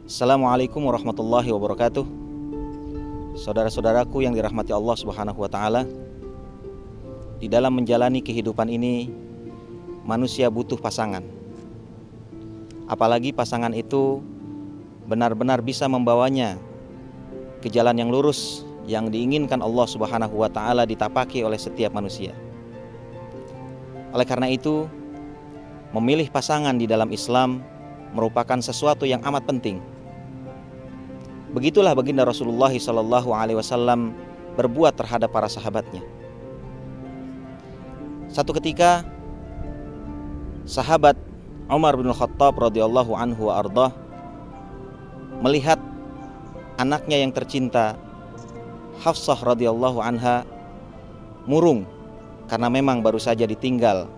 Assalamualaikum warahmatullahi wabarakatuh. Saudara-saudaraku yang dirahmati Allah Subhanahu wa taala, di dalam menjalani kehidupan ini manusia butuh pasangan. Apalagi pasangan itu benar-benar bisa membawanya ke jalan yang lurus yang diinginkan Allah Subhanahu wa taala ditapaki oleh setiap manusia. Oleh karena itu, memilih pasangan di dalam Islam merupakan sesuatu yang amat penting. Begitulah baginda Rasulullah SAW berbuat terhadap para sahabatnya. Satu ketika, sahabat Umar bin Khattab radhiyallahu anhu wa ardhah melihat anaknya yang tercinta Hafsah radhiyallahu anha murung karena memang baru saja ditinggal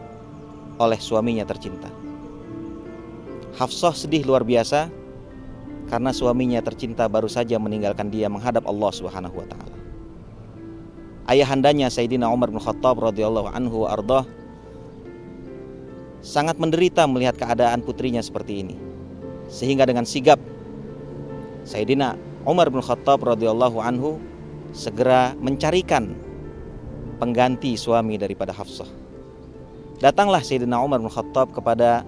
oleh suaminya tercinta. Hafsah sedih luar biasa karena suaminya tercinta baru saja meninggalkan dia menghadap Allah Subhanahu wa taala. Ayahandanya Sayyidina Umar bin Khattab radhiyallahu anhu wa ardhah sangat menderita melihat keadaan putrinya seperti ini. Sehingga dengan sigap Sayyidina Umar bin Khattab radhiyallahu anhu segera mencarikan pengganti suami daripada Hafsah. Datanglah Sayyidina Umar bin Khattab kepada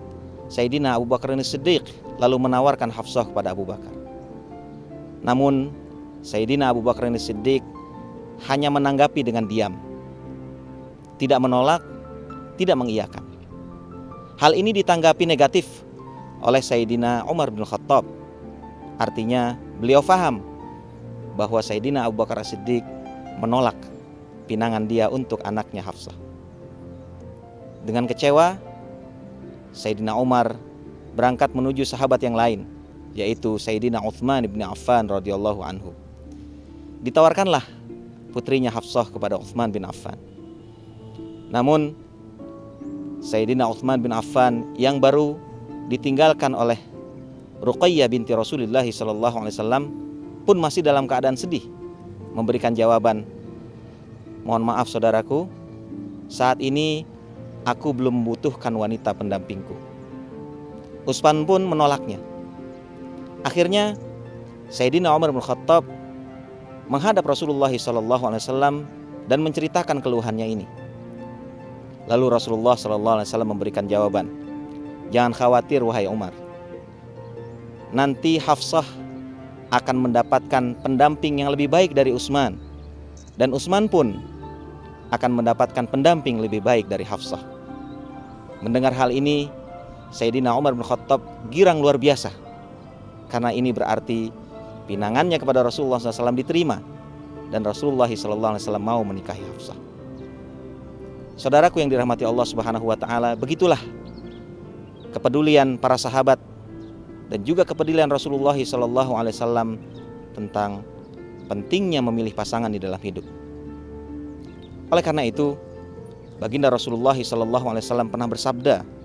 Sayyidina Abu Bakar As-Siddiq lalu menawarkan Hafsah kepada Abu Bakar. Namun Sayyidina Abu Bakar As-Siddiq hanya menanggapi dengan diam, tidak menolak, tidak mengiyakan. Hal ini ditanggapi negatif oleh Sayyidina Umar bin Khattab. Artinya beliau faham bahwa Sayyidina Abu Bakar As-Siddiq menolak pinangan dia untuk anaknya Hafsah. Dengan kecewa, Sayyidina Umar berangkat menuju sahabat yang lain, yaitu Sayyidina Utsman bin Affan radhiyallahu anhu. Ditawarkanlah putrinya Hafsah kepada Utsman bin Affan. Namun Sayyidina Utsman bin Affan yang baru ditinggalkan oleh Ruqayyah binti Rasulullah SAW pun masih dalam keadaan sedih, memberikan jawaban, "Mohon maaf saudaraku, saat ini aku belum membutuhkan wanita pendampingku." Utsman pun menolaknya. Akhirnya Sayyidina Umar bin Khattab menghadap Rasulullah SAW dan menceritakan keluhannya ini. Lalu Rasulullah SAW memberikan jawaban, "Jangan khawatir wahai Umar, nanti Hafsah akan mendapatkan pendamping yang lebih baik dari Utsman, dan Utsman pun akan mendapatkan pendamping lebih baik dari Hafsah." Mendengar hal ini, Sayyidina Umar bin Khattab girang luar biasa, karena ini berarti pinangannya kepada Rasulullah SAW diterima dan Rasulullah SAW mau menikahi Hafsah. Saudaraku yang dirahmati Allah Subhanahu wa taala, begitulah kepedulian para sahabat dan juga kepedulian Rasulullah SAW tentang pentingnya memilih pasangan di dalam hidup. Oleh karena itu, baginda Rasulullah SAW pernah bersabda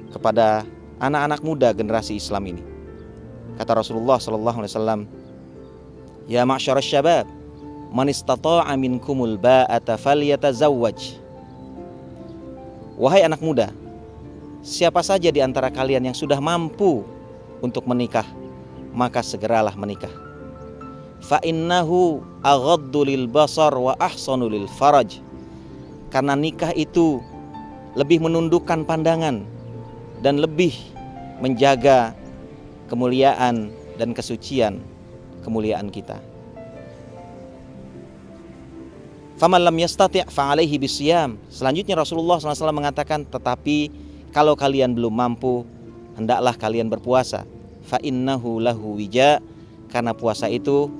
kepada anak-anak muda generasi Islam ini. Kata Rasulullah SAW, "Ya ma'syarasy syabab, man istata'a minkumul ba'ata falyatazawwaj." Wahai anak muda, siapa saja di antara kalian yang sudah mampu untuk menikah, maka segeralah menikah. Fa innahu aghaddu lil basar wa ahsanu lil faraj. Karena nikah itu lebih menundukkan pandangan dan lebih menjaga kemuliaan dan kesucian kemuliaan kita. Faman lam yastati' fa alaihi bisyam. Selanjutnya Rasulullah SAW mengatakan, tetapi kalau kalian belum mampu, hendaklah kalian berpuasa. Fa innahu lahu wija, karena puasa itu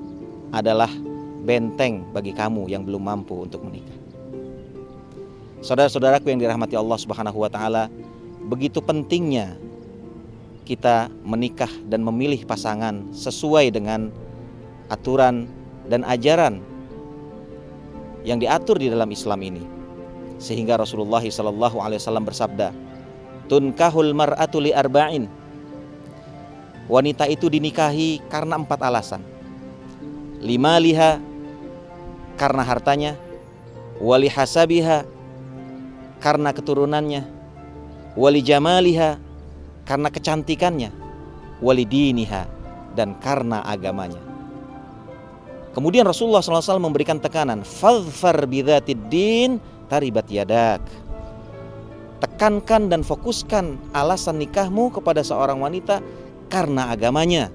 adalah benteng bagi kamu yang belum mampu untuk menikah. Saudara-saudaraku yang dirahmati Allah Subhanahu wa taala, begitu pentingnya kita menikah dan memilih pasangan sesuai dengan aturan dan ajaran yang diatur di dalam Islam ini. Sehingga Rasulullah SAW bersabda, "Tunkahul mar'atu li arba'in." Wanita itu dinikahi karena 4 alasan. 5 liha, karena hartanya, wali hasabiha, karena keturunannya, wali jamaliha, karena kecantikannya, wali diniha, dan karena agamanya. Kemudian Rasulullah SAW memberikan tekanan, fadhfar bidzatid din taribat yadak. Tekankan dan fokuskan alasan nikahmu kepada seorang wanita karena agamanya.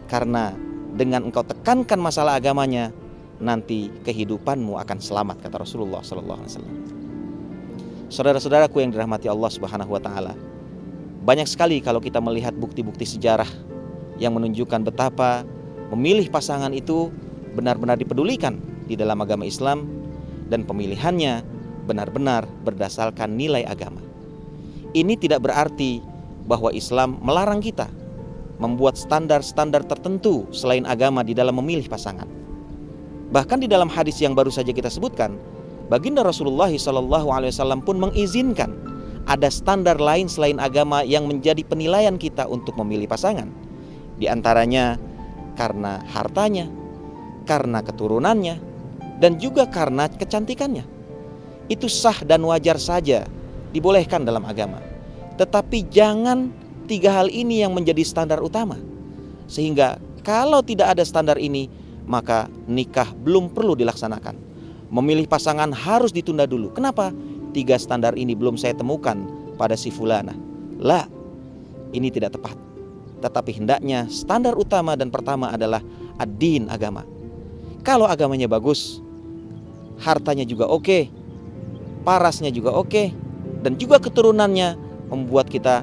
Karena dengan engkau tekankan masalah agamanya, nanti kehidupanmu akan selamat, kata Rasulullah SAW. Saudara-saudaraku yang dirahmati Allah Subhanahu wa taala, banyak sekali kalau kita melihat bukti-bukti sejarah yang menunjukkan betapa memilih pasangan itu benar-benar dipedulikan di dalam agama Islam, dan pemilihannya benar-benar berdasarkan nilai agama. Ini tidak berarti bahwa Islam melarang kita membuat standar-standar tertentu selain agama di dalam memilih pasangan. Bahkan di dalam hadis yang baru saja kita sebutkan, baginda Rasulullah SAW pun mengizinkan ada standar lain selain agama yang menjadi penilaian kita untuk memilih pasangan. Di antaranya karena hartanya, karena keturunannya, dan juga karena kecantikannya. Itu sah dan wajar saja, dibolehkan dalam agama. Tetapi jangan tiga hal ini yang menjadi standar utama. Sehingga kalau tidak ada standar ini, maka nikah belum perlu dilaksanakan. Memilih pasangan harus ditunda dulu. Kenapa? 3 standar ini belum saya temukan pada si fulana. La, ini tidak tepat. Tetapi hendaknya standar utama dan pertama adalah ad-din, agama. Kalau agamanya bagus, hartanya juga oke, parasnya juga oke, dan juga keturunannya membuat kita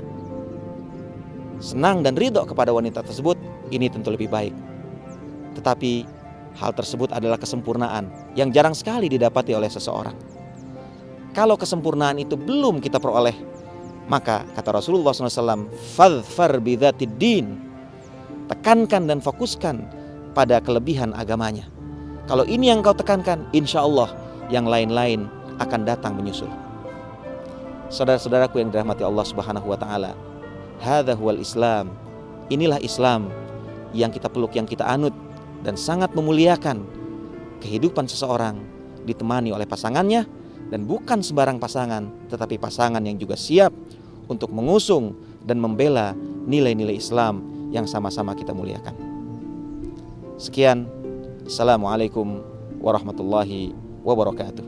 senang dan ridho kepada wanita tersebut, ini tentu lebih baik. Tetapi hal tersebut adalah kesempurnaan yang jarang sekali didapati oleh seseorang. Kalau kesempurnaan itu belum kita peroleh, maka kata Rasulullah SAW, fadhfar bidzatid din, tekankan dan fokuskan pada kelebihan agamanya. Kalau ini yang kau tekankan, insya Allah yang lain-lain akan datang menyusul. Saudara-saudaraku yang dirahmati Allah Subhanahu wa taala, hadza huwal Islam. Inilah Islam yang kita peluk, yang kita anut, dan sangat memuliakan kehidupan seseorang ditemani oleh pasangannya, dan bukan sembarang pasangan, tetapi pasangan yang juga siap untuk mengusung dan membela nilai-nilai Islam yang sama-sama kita muliakan. Sekian, Assalamualaikum warahmatullahi wabarakatuh.